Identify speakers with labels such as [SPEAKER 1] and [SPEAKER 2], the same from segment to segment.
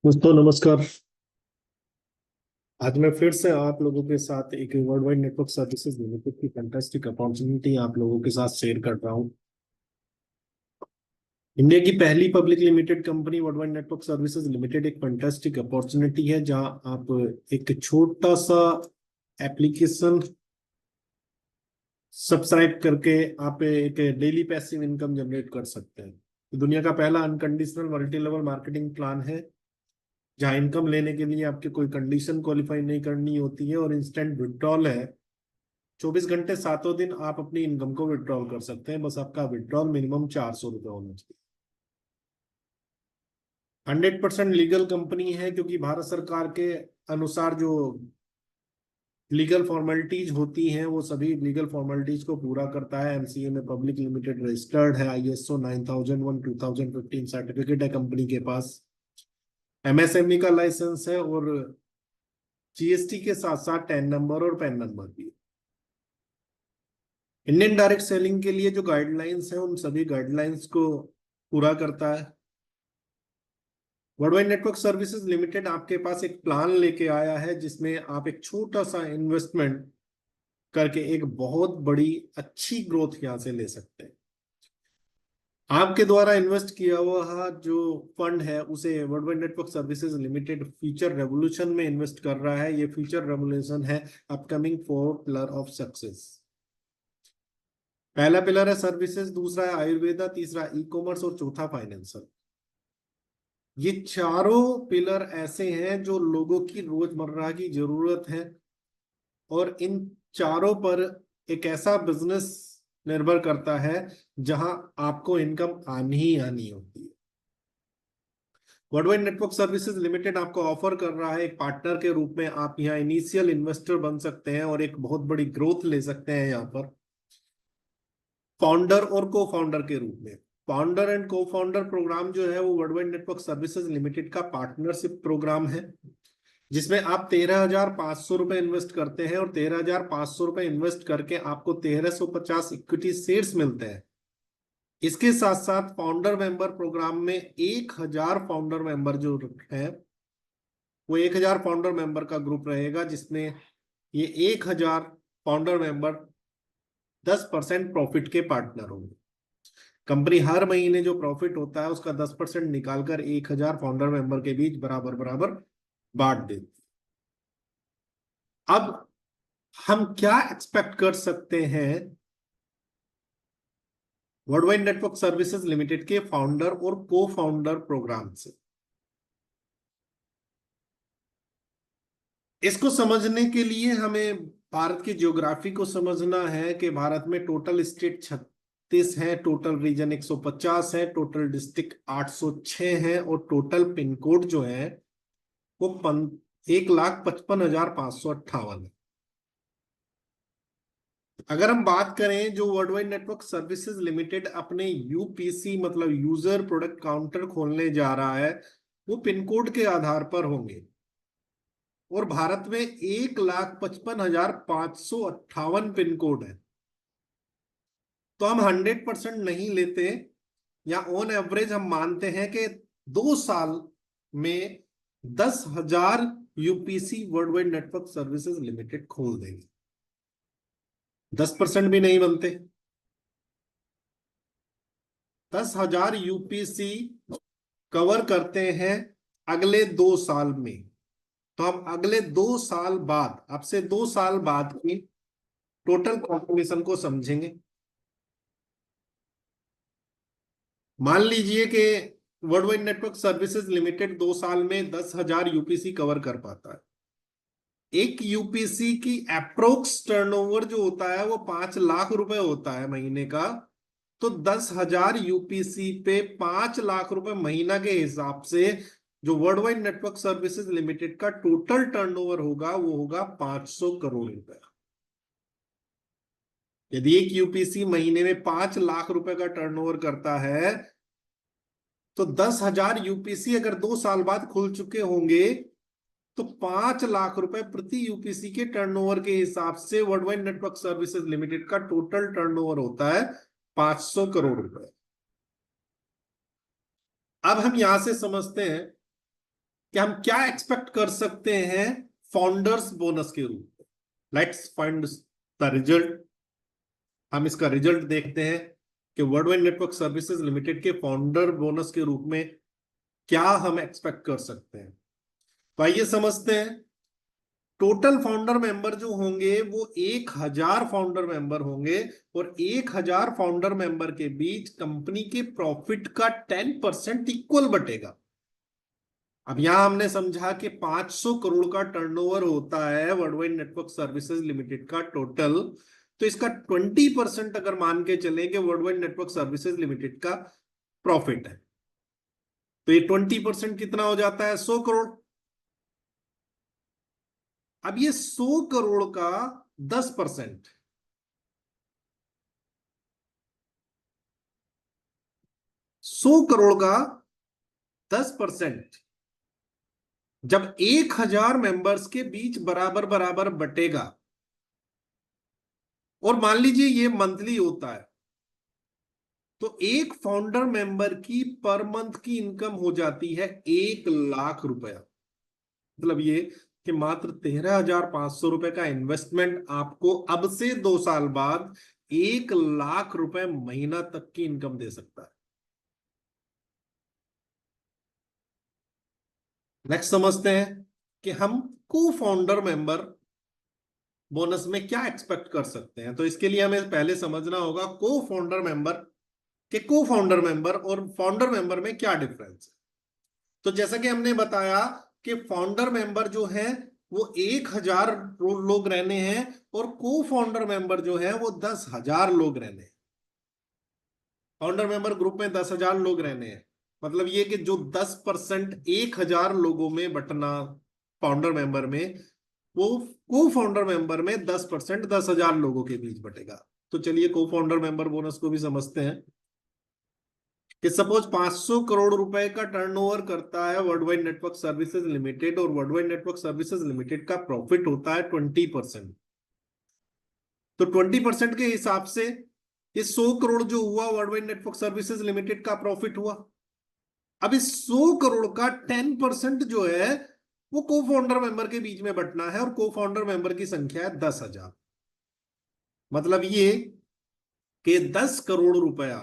[SPEAKER 1] दोस्तों नमस्कार। आज मैं फिर से आप लोगों के साथ एक world wide network services limited की फैंटास्टिक अपॉर्चुनिटी आप लोगों के साथ शेयर कर रहा हूं। इंडिया की पहली public limited company world wide network services limited एक फैंटास्टिक अपॉर्चुनिटी है जहां आप एक छोटा सा एप्लीकेशन सब्सक्राइब करके आप एक डेली पैसिव इनकम जनरेट कर सकते हैं। दुनिया का पहला unconditional multi level marketing plan है जहां इनकम लेने के लिए आपके कोई कंडीशन क्वालिफाई नहीं करनी होती है और इंस्टेंट विड्रॉल है। 24 घंटे सातों दिन आप अपनी इनकम को विड्रॉल कर सकते हैं। बस आपका विड्रॉल मिनिमम 400 रुपये होना चाहिए। 100% लीगल कंपनी है क्योंकि भारत सरकार के अनुसार जो लीगल फॉर्मेलिटीज होती हैं वो सभी लीगल फॉर्मेलिटीज को पूरा करता है। एमसीए में पब्लिक लिमिटेड रजिस्टर्ड है। आईएसओ 9001 2015 सर्टिफिकेट है कंपनी के पास। एमएसएमई का लाइसेंस है और जीएसटी के साथ साथ टैन नंबर और पैन नंबर भी। इंडियन डायरेक्ट सेलिंग के लिए जो गाइडलाइंस है उन सभी गाइडलाइंस को पूरा करता है। World wide network services limited आपके पास एक प्लान लेके आया है जिसमें आप एक छोटा सा इन्वेस्टमेंट करके एक बहुत बड़ी अच्छी ग्रोथ यहां से ले सकते हैं। आपके द्वारा इन्वेस्ट किया हुआ जो फंड है उसे world wide network services limited future revolution में इन्वेस्ट कर रहा है। ये फ्यूचर रेवोल्यूशन है अपकमिंग 4 पिलर ऑफ सक्सेस। पहला पिलर है सर्विसेज, दूसरा है आयुर्वेदा, तीसरा ई कॉमर्स और चौथा फाइनेंशियल। ये चारों पिलर ऐसे हैं जो लोगों की रोजमर्रा की जरूरत है और इन चारों पर एक ऐसा बिजनेस निर्भर करता है जहां आपको इनकम आनी ही आनी होती है। World wide network services limited आपको ऑफर कर रहा है एक पार्टनर के रूप में। आप यहाँ इनिशियल इन्वेस्टर बन सकते हैं और एक बहुत बड़ी ग्रोथ ले सकते हैं यहाँ पर फाउंडर और को फाउंडर के रूप में। फाउंडर एंड को फाउंडर प्रोग्राम जो है वो world wide network services limited का पार्टनरशिप प्रोग्राम है जिसमें आप 13,500 रुपए इन्वेस्ट करते हैं और 13,500 रुपए इन्वेस्ट करके आपको 1,350 इक्विटी शेयर्स मिलते हैं। इसके साथ साथ फाउंडर मेंबर प्रोग्राम में 1,000 फाउंडर मेंबर जो है वो 1,000 फाउंडर मेंबर का ग्रुप रहेगा जिसमें ये 1,000 फाउंडर मेंबर 10% प्रॉफिट के पार्टनर होंगे। कंपनी हर महीने जो प्रॉफिट होता है उसका 10% निकालकर 1,000 फाउंडर मेंबर के बीच बराबर बराबर बांट देती है। अब हम क्या एक्सपेक्ट कर सकते हैं world wide network services limited के फाउंडर और को फाउंडर प्रोग्राम से? इसको समझने के लिए हमें भारत की ज्योग्राफी को समझना है कि भारत में टोटल स्टेट 36 है, टोटल रीजन 150 है, टोटल डिस्ट्रिक्ट 806 है और टोटल पिन कोड जो है वो 1,55,558 है। अगर हम बात करें जो world wide network services limited अपने यूपीसी मतलब यूजर प्रोडक्ट काउंटर खोलने जा रहा है वो पिन कोड के आधार पर होंगे और भारत में 1,55,558 पिन कोड है। तो हम 100% नहीं लेते या ऑन एवरेज हम मानते हैं कि 2 साल में 10,000 UPC world wide network services limited खोल देंगे। 10% भी नहीं बनते। 10,000 यूपीसी कवर करते हैं अगले 2 साल में। तो हम अगले 2 साल बाद, अब से 2 साल बाद की टोटल पॉपुलेशन को समझेंगे। मान लीजिए कि world wide network services limited 2 साल में 10,000 यूपीसी कवर कर पाता है। एक यूपीसी की अप्रोक्स टर्नओवर जो होता है वो 5 लाख रुपए होता है महीने का। तो 10,000 यूपीसी पे 5 लाख रुपए महीना के हिसाब से जो world wide network services limited का टोटल टर्नओवर होगा वो होगा 500 करोड़ रुपए। यदि एक यूपीसी महीने में 5 लाख रुपए का टर्नओवर करता है तो 10,000 यूपीसी अगर 2 साल बाद खुल चुके होंगे तो 5 लाख रुपए प्रति यूपीसी के टर्नओवर के हिसाब से world wide network services limited का टोटल टर्नओवर होता है 500 करोड़ रुपए। अब हम यहां से समझते हैं कि हम क्या एक्सपेक्ट कर सकते हैं फाउंडर्स बोनस के रूप में। Let's find the result. हम इसका रिजल्ट देखते हैं कि वर्ल्डवाइड नेटवर्क सर्विसेज लिमिटेड के फाउंडर बोनस के रूप में क्या हम एक्सपेक्ट कर सकते हैं। तो आइए समझते हैं। टोटल फाउंडर मेंबर जो होंगे वो 1000 फाउंडर मेंबर होंगे, और 1000 फाउंडर मेंबर के बीच कंपनी के प्रॉफिट का 10% इक्वल बटेगा। अब यहां हमने समझा कि 500 करोड़ का टर्नओवर होता है वर्ल्डवाइड नेटवर्क सर्विसेज लिमिटेड का टोटल। तो इसका 20% अगर मान के चले कि वर्ल्डवाइड नेटवर्क सर्विसेज लिमिटेड का प्रॉफिट है, तो ये 20% कितना हो जाता है? 100 करोड़। अब ये 100 करोड़ का 10%, 100 करोड़ का 10% जब 1000 मेंबर्स के बीच बराबर बराबर बटेगा, और मान लीजिए ये मंथली होता है, तो एक फाउंडर मेंबर की पर मंथ की इनकम हो जाती है 1 लाख रुपया। मतलब ये कि मात्र 13,500 रुपए का इन्वेस्टमेंट आपको अब से 2 साल बाद 1 लाख रुपए महीना तक की इनकम दे सकता है। नेक्स्ट समझते हैं कि हम को फाउंडर मेंबर बोनस में क्या एक्सपेक्ट कर सकते हैं। तो इसके लिए हमें पहले समझना होगा को फाउंडर मेंबर के को फाउंडर मेंबर और फाउंडर मेंबर में क्या डिफरेंस है। तो जैसा कि हमने बताया कि फाउंडर मेंबर जो है वो 1000 लोग रहने हैं, और को फाउंडर मेंबर जो है वो 10,000 लोग रहने हैं। फाउंडर मेंबर ग्रुप में 10,000 लोग रहने हैं, मतलब ये कि जो 10% 1000 लोगों में बटना फाउंडर मेंबर में, वो को फाउंडर मेंबर में 10% 10,000 लोगों के बीच बटेगा। तो चलिए को फाउंडर मेंबर बोनस को भी समझते हैं कि सपोज 500 करोड़ रुपए का टर्नओवर करता है वर्ल्डवाइड नेटवर्क सर्विसेज लिमिटेड, और वर्ल्डवाइड नेटवर्क सर्विसेज लिमिटेड का प्रॉफिट होता है 20%। तो 20% के हिसाब से ये 100 करोड़ जो हुआ वर्ल्डवाइड नेटवर्क सर्विसेज लिमिटेड का प्रॉफिट हुआ। अब इस 100 करोड़ का 10% जो है वो को फाउंडर मेंबर के बीच में बंटना है, और को फाउंडर मेंबर की संख्या है 10,000। मतलब ये कि 10 करोड़ रुपया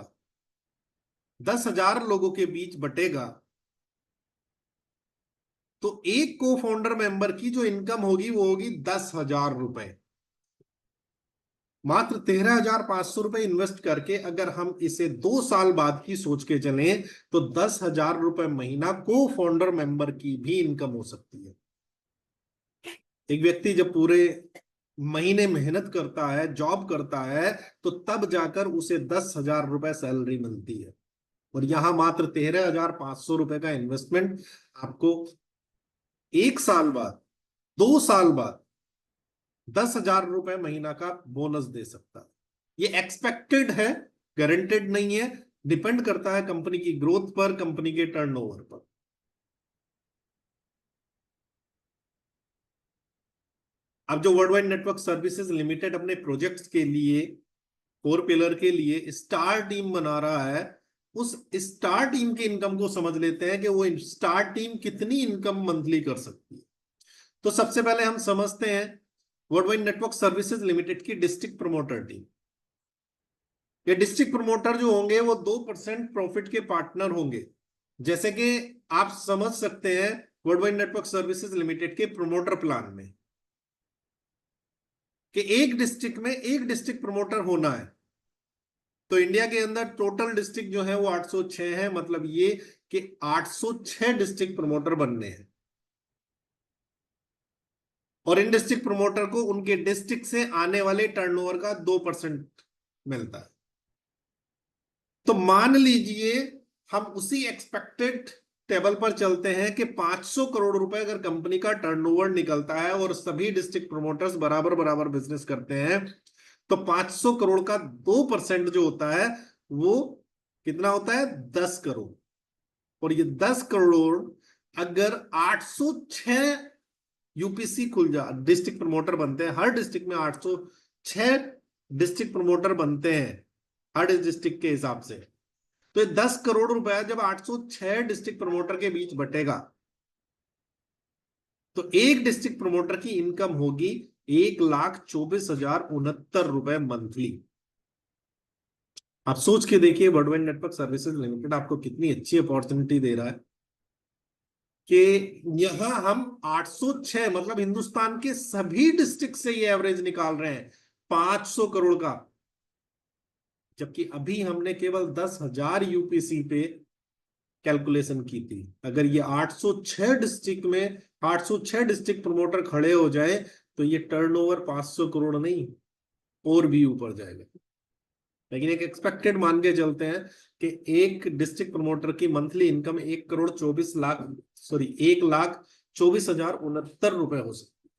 [SPEAKER 1] 10,000 लोगों के बीच बटेगा, तो एक को फाउंडर मेंबर की जो इनकम होगी वो होगी 10,000 रुपए। मात्र 13,500 रुपए इन्वेस्ट करके अगर हम इसे 2 साल बाद की सोच के चलें, तो 10,000 रुपए महीना को फाउंडर मेंबर की भी इनकम हो सकती है। एक व्यक्ति जब पूरे महीने मेहनत करता है, जॉब करता है, तो तब जाकर उसे 10,000 रुपए सैलरी मिलती है, और यहां मात्र 13,500 रुपए का इन्वेस्टमेंट आपको 1 साल बाद, 2 साल बाद 10,000 रुपए महीना का बोनस दे सकता है। ये एक्सपेक्टेड है, गारंटेड नहीं है, डिपेंड करता है कंपनी की ग्रोथ पर, कंपनी के टर्नओवर पर। अब जो वर्ल्डवाइड नेटवर्क सर्विसेज लिमिटेड अपने प्रोजेक्ट्स के लिए, 4 पिलर के लिए स्टार टीम बना रहा है, उस स्टार टीम की इनकम को समझ लेते हैं कि वो स्टार टीम कितनी इनकम मंथली कर सकती है। तो सबसे पहले हम समझते हैं वर्ल्डवाइड नेटवर्क सर्विसेज लिमिटेड की डिस्ट्रिक्ट प्रमोटर टीम। ये डिस्ट्रिक्ट प्रमोटर जो होंगे वो 2% प्रॉफिट के पार्टनर होंगे। जैसे कि आप समझ सकते हैं वर्ल्डवाइड नेटवर्क सर्विसेज लिमिटेड के प्रमोटर प्लान में कि एक डिस्ट्रिक्ट में एक डिस्ट्रिक्ट प्रमोटर होना है। तो इंडिया के अंदर टोटल डिस्ट्रिक्ट जो है वो 806 है, मतलब ये कि 806 डिस्ट्रिक्ट प्रमोटर बनने हैं, और इन डिस्ट्रिक्ट प्रमोटर को उनके डिस्ट्रिक्ट से आने वाले टर्नओवर का 2% मिलता है। तो मान लीजिए हम उसी एक्सपेक्टेड टेबल पर चलते हैं कि 500 करोड़ रुपए अगर कंपनी का टर्नओवर निकलता है और सभी डिस्ट्रिक्ट प्रमोटर्स बराबर बराबर बिजनेस करते हैं, तो 500 करोड़ का 2% जो होता है वो कितना होता है? 10 करोड़। और ये 10 करोड़ अगर 806 यूपीसी खुल जा डिस्ट्रिक्ट प्रमोटर बनते हैं, हर डिस्ट्रिक्ट में 806 डिस्ट्रिक्ट प्रमोटर बनते हैं हर डिस्ट्रिक्ट के हिसाब से, तो 10 करोड़ रुपया जब 806 डिस्ट्रिक्ट प्रमोटर के बीच बटेगा, तो एक डिस्ट्रिक्ट प्रमोटर की इनकम होगी 1,24,069 मंथली। आप सोच के देखिए वर्ल्डवाइड नेटवर्क सर्विसेज लिमिटेड आपको कितनी अच्छी अपॉर्चुनिटी दे रहा है कि यहां हम 806 मतलब हिंदुस्तान के सभी डिस्ट्रिक्ट से ये एवरेज निकाल रहे हैं 500 करोड़ का, जबकि अभी हमने केवल 10,000 यूपीसी पे कैलकुलेशन की थी। अगर ये 806 डिस्ट्रिक्ट में 806 डिस्ट्रिक्ट प्रमोटर खड़े हो जाए तो ये टर्नओवर 500 करोड़ नहीं और भी ऊपर जाएगा। लेकिन एक एक्सपेक्टेड मान के चलते हैं कि एक डिस्ट्रिक्ट प्रमोटर की मंथली इनकम 1,24,069 रुपए हो सकती है।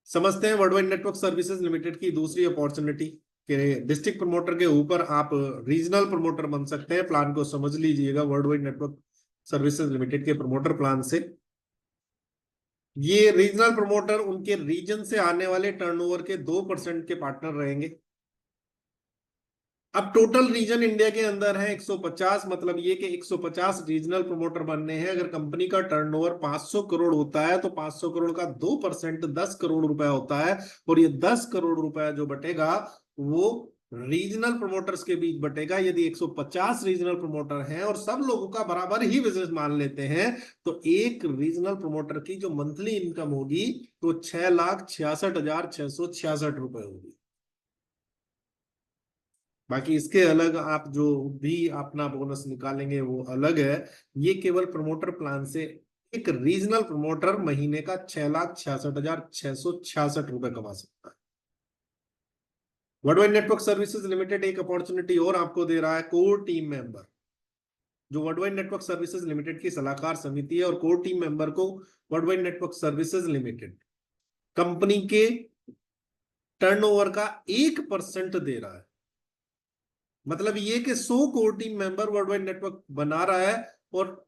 [SPEAKER 1] समझते हैं वर्ल्डवाइड नेटवर्क सर्विसेज लिमिटेड की दूसरी अपॉर्चुनिटी कि डिस्ट्रिक्ट प्रमोटर के ऊपर आप रीजनल प्रमोटर बन सकते हैं। प्लान को समझ लीजिएगा वर्ल्डवाइड नेटवर्क सर्विसेज लिमिटेड के प्रमोटर प्लान से। ये रीजनल प्रमोटर उनके रीजन से आने वाले टर्नओवर के 2% के पार्टनर रहेंगे। अब टोटल रीजन इंडिया के अंदर है 150, मतलब ये कि 150 रीजनल प्रमोटर बनने हैं। अगर कंपनी का टर्नओवर 500 करोड़ होता है तो 500 करोड़ का 2% 10 करोड़ रुपया होता है, और ये 10 करोड़ रुपया जो बटेगा वो रीजनल प्रमोटर्स के बीच बटेगा। यदि 150 रीजनल प्रमोटर हैं और सब लोगों का बराबर ही बिजनेस मान लेते हैं तो एक रीजनल प्रमोटर की जो मंथली इनकम होगी तो 6,66,666 रुपए होगी। बाकी इसके अलग आप जो भी अपना बोनस निकालेंगे वो अलग है। ये केवल प्रमोटर प्लान से एक रीजनल प्रमोटर महीने का 6,66,666 रुपए कमा सकता है। वर्ल्डवाइड नेटवर्क सर्विसेज लिमिटेड एक अपॉर्चुनिटी और आपको दे रहा है, कोर टीम मेंबर। जो वर्ल्डवाइड नेटवर्क सर्विसेज लिमिटेड की सलाहकार समिति है और कोर टीम मेंबर को worldwide network services limited company के टर्नओवर का 1% दे रहा है। मतलब ये कि 100 core team member worldwide network बना रहा है और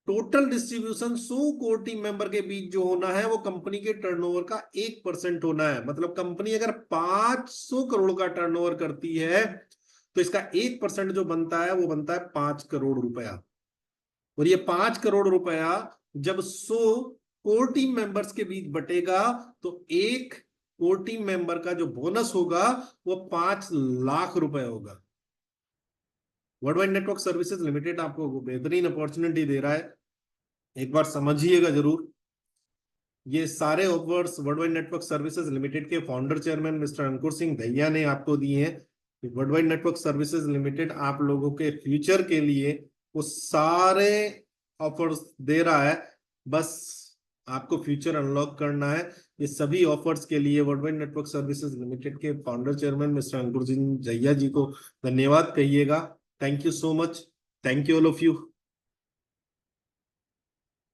[SPEAKER 1] total distribution 100 core team member के बीच जो होना है वो कंपनी के टर्नओवर का 1% होना है। मतलब कंपनी अगर 500 करोड़ का टर्नओवर करती है तो इसका 1% जो बनता है वो बनता है 5 करोड़ रुपया। और ये 5 करोड़ रुपया जब 100 कोर टीम मेंबर्स के बीच बटेगा तो एक कोर टीम मेंबर का जो बोनस होगा वो 5 लाख रुपए होगा। वर्ल्डवाइड नेटवर्क सर्विसेज लिमिटेड आपको बेहतरीन अपॉर्चुनिटी दे रहा है, एक बार समझिएगा जरूर। ये सारे offers worldwide network services limited के फाउंडर चेयरमैन मिस्टर अंकुर सिंह दहिया ने आपको दिए हैं। वर्ल्डवाइड नेटवर्क सर्विसेज लिमिटेड आप लोगों के फ्यूचर के लिए वो सारे ऑफर्स दे रहा है, बस आपको फ्यूचर अनलॉक करना है। ये सभी ऑफर्स के लिए वर्ल्डवाइड नेटवर्क सर्विसेज लिमिटेड के फाउंडर चेयरमैन मिस्टर अंकुर सिंह दहिया जी को धन्यवाद कहिएगा। Thank you so much. Thank you all of you.